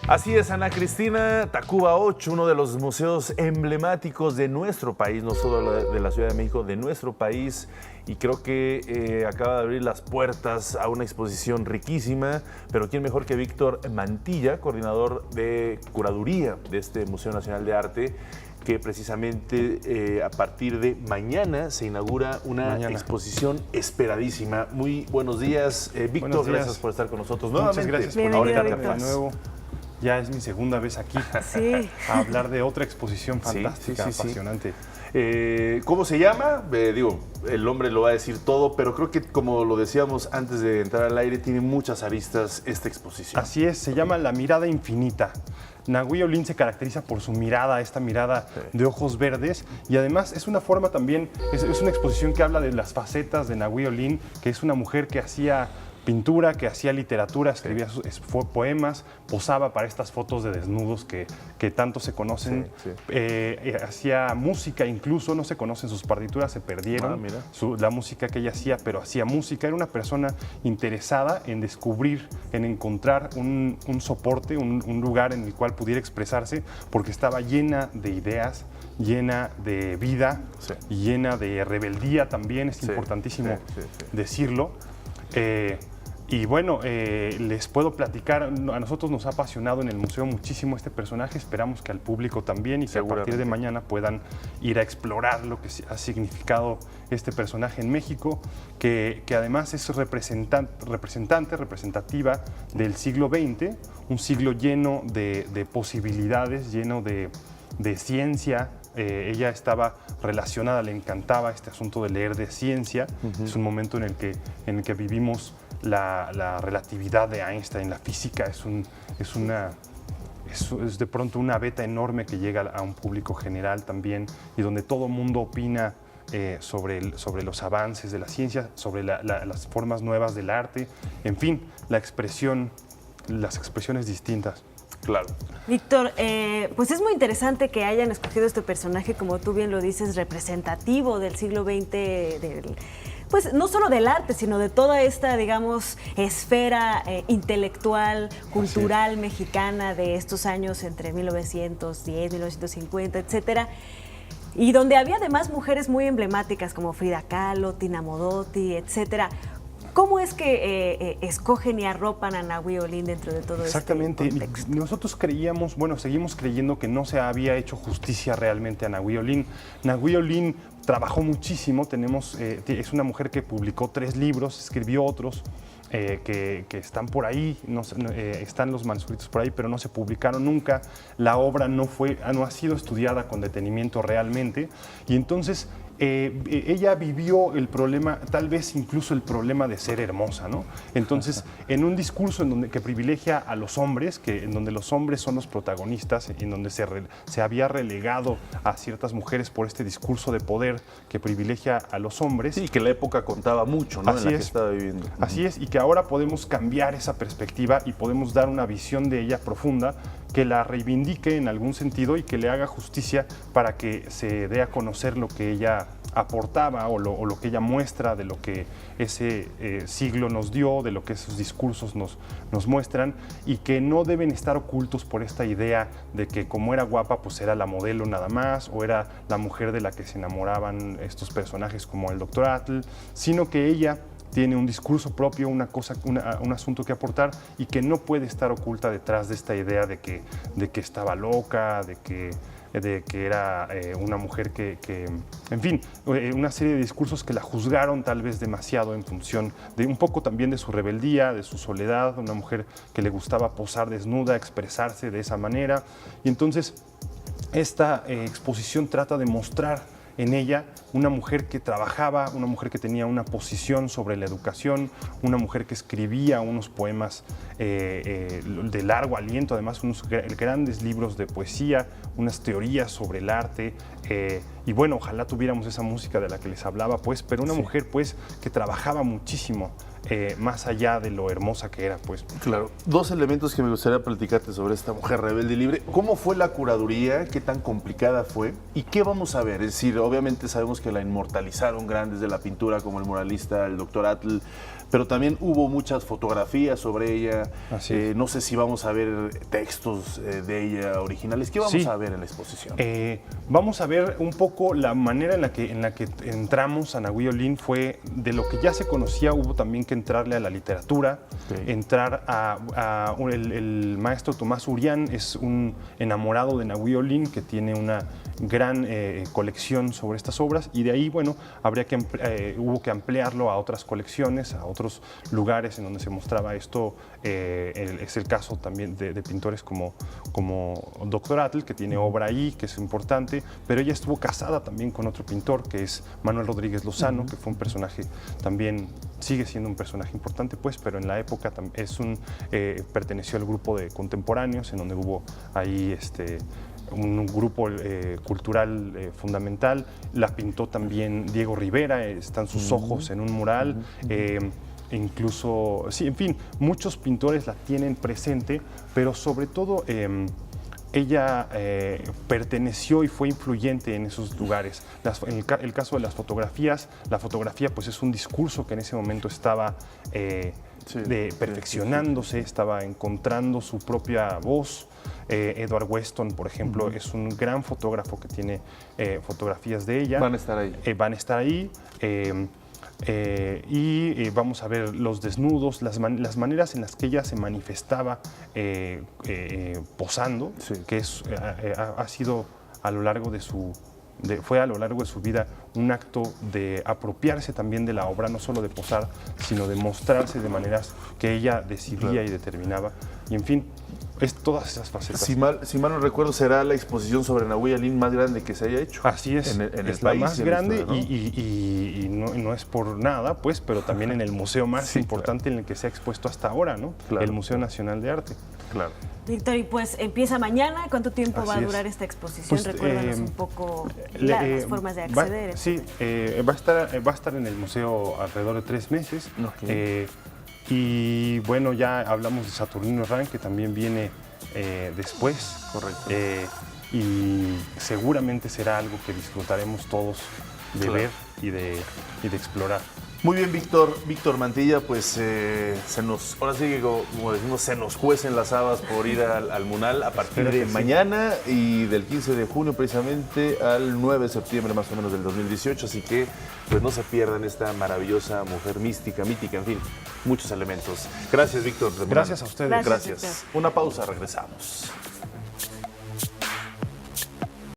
Así es, Ana Cristina, Tacuba 8, uno de los museos emblemáticos de nuestro país, no solo de la Ciudad de México, de nuestro país. Y creo que acaba de abrir las puertas a una exposición riquísima, pero quién mejor que Víctor Mantilla, coordinador de curaduría de este Museo Nacional de Arte, que precisamente a partir de mañana se inaugura una exposición esperadísima. Muy buenos días, Víctor, buenos días. Gracias por estar con nosotros nuevamente. Muchas gracias por invitarme de nuevo. Ya es mi segunda vez aquí a hablar de otra exposición fantástica, apasionante. ¿Cómo se llama? Digo, el hombre lo va a decir todo, pero creo que, como lo decíamos antes de entrar al aire, tiene muchas aristas esta exposición. Así es, se llama La Mirada Infinita. Nahui Olin se caracteriza por su mirada, esta mirada de ojos verdes, y además es una forma también, es una exposición que habla de las facetas de Nahui Olin, que es una mujer que hacía pintura, que hacía literatura, escribía poemas, posaba para estas fotos de desnudos que tanto se conocen, hacía música, incluso no se conocen sus partituras, se perdieron la música que ella hacía, pero hacía música. Era una persona interesada en descubrir, en encontrar un soporte, un lugar en el cual pudiera expresarse, porque estaba llena de ideas, llena de vida, y llena de rebeldía también, es importantísimo decirlo. Y bueno, les puedo platicar, a nosotros nos ha apasionado en el museo muchísimo este personaje, esperamos que al público también, y que a partir de mañana puedan ir a explorar lo que ha significado este personaje en México, que además es representativa del siglo XX, un siglo lleno de posibilidades, lleno de ciencia. Ella estaba relacionada, le encantaba este asunto de leer de ciencia. Es un momento en el que vivimos la relatividad de Einstein, la física es de pronto una beta enorme que llega a un público general también, y donde todo el mundo opina sobre los avances de la ciencia, sobre las formas nuevas del arte, en fin, las expresiones distintas. Claro. Víctor, pues es muy interesante que hayan escogido este personaje, como tú bien lo dices, representativo del siglo XX, pues no solo del arte, sino de toda esta, digamos, esfera intelectual, cultural mexicana de estos años entre 1910, 1950, etcétera. Y donde había además mujeres muy emblemáticas como Frida Kahlo, Tina Modotti, etcétera. ¿Cómo es que escogen y arropan a Nahui Olin dentro de todo este contexto? Nosotros creíamos, seguimos creyendo que no se había hecho justicia realmente a Nahui Olin. Nahui Olin trabajó muchísimo, es una mujer que publicó 3 libros, escribió otros que están por ahí, están los manuscritos por ahí, pero no se publicaron nunca. La obra no ha sido estudiada con detenimiento realmente, y entonces ella vivió el problema, tal vez incluso el problema de ser hermosa, ¿no? Entonces, en un discurso que privilegia a los hombres, en donde los hombres son los protagonistas, en donde se había relegado a ciertas mujeres por este discurso de poder que privilegia a los hombres. Sí, que la época contaba mucho, ¿no? Así en la que es. estaba viviendo. Así es, y que ahora podemos cambiar esa perspectiva y podemos dar una visión de ella profunda que la reivindique en algún sentido y que le haga justicia para que se dé a conocer lo que ella aportaba o lo que ella muestra de lo que ese siglo nos dio, de lo que esos discursos nos muestran, y que no deben estar ocultos por esta idea de que como era guapa pues era la modelo nada más, o era la mujer de la que se enamoraban estos personajes como el Dr. Atle, sino que ella tiene un discurso propio, un asunto que aportar, y que no puede estar oculta detrás de esta idea de que estaba loca, de que era una mujer en fin, una serie de discursos que la juzgaron tal vez demasiado en función de un poco también de su rebeldía, de su soledad, una mujer que le gustaba posar desnuda, expresarse de esa manera. Y entonces esta exposición trata de mostrar en ella una mujer que trabajaba, una mujer que tenía una posición sobre la educación, una mujer que escribía unos poemas de largo aliento, además unos grandes libros de poesía, unas teorías sobre el arte, y bueno, ojalá tuviéramos esa música de la que les hablaba, pues, pero una mujer, pues, que trabajaba muchísimo, más allá de lo hermosa que era, pues. Claro. Dos elementos que me gustaría platicarte sobre esta mujer rebelde y libre. ¿Cómo fue la curaduría? ¿Qué tan complicada fue? ¿Y qué vamos a ver? Es decir, obviamente sabemos que la inmortalizaron grandes de la pintura como el muralista, el Dr. Atl, pero también hubo muchas fotografías sobre ella. Así es. No sé si vamos a ver textos de ella originales. ¿Qué vamos a ver en la exposición? Vamos a ver un poco la manera en la que entramos a Nahui Olin. Fue de lo que ya se conocía, hubo también que entrarle a la literatura, entrar el maestro Tomás Urián es un enamorado de Nahui Olin que tiene una gran colección sobre estas obras, y de ahí, bueno, hubo que ampliarlo a otras colecciones, a otros lugares en donde se mostraba esto. Es el caso también de pintores como Dr. Atl, que tiene obra ahí, que es importante, pero ella estuvo casada también con otro pintor, que es Manuel Rodríguez Lozano, que fue un personaje también, sigue siendo un personaje importante, pues, pero en la época perteneció al grupo de contemporáneos, en donde hubo ahí un grupo cultural fundamental. La pintó también Diego Rivera, están sus ojos en un mural. Incluso, sí, en fin, muchos pintores la tienen presente, pero sobre todo ella perteneció y fue influyente en esos lugares. En el caso de las fotografías, la fotografía pues es un discurso que en ese momento estaba perfeccionándose, estaba encontrando su propia voz. Edward Weston, por ejemplo, es un gran fotógrafo que tiene fotografías de ella. Van a estar ahí. Van a estar ahí. Y vamos a ver los desnudos, las maneras en las que ella se manifestaba posando, que ha sido a lo largo de fue a lo largo de su vida un acto de apropiarse también de la obra, no solo de posar, sino de mostrarse de maneras que ella decidía y determinaba. Y en fin, es todas esas facetas. Si mal no recuerdo, será la exposición sobre Nahui Olin más grande que se haya hecho. Así es, en el es país, la más grande, ¿no? y no es por nada, pues, pero también en el museo más importante en el que se ha expuesto hasta ahora, ¿no? El Museo Nacional de Arte. Claro. Víctor, y pues empieza mañana. ¿Cuánto tiempo va a durar esta exposición? Pues, recuérdanos un poco las formas de acceder. Va a estar en el museo alrededor de 3 meses. Y bueno, ya hablamos de Saturnino Herrán, que también viene después. Correcto. Y seguramente será algo que disfrutaremos todos de ver y de explorar. Muy bien, Víctor Mantilla, pues ahora sí que como decimos, se nos cuecen las habas por ir al Munal a partir de mañana y del 15 de junio precisamente al 9 de septiembre más o menos del 2018, así que pues no se pierdan esta maravillosa mujer mítica, en fin, muchos elementos. Gracias, Víctor. Gracias a ustedes. Gracias. Una pausa, regresamos.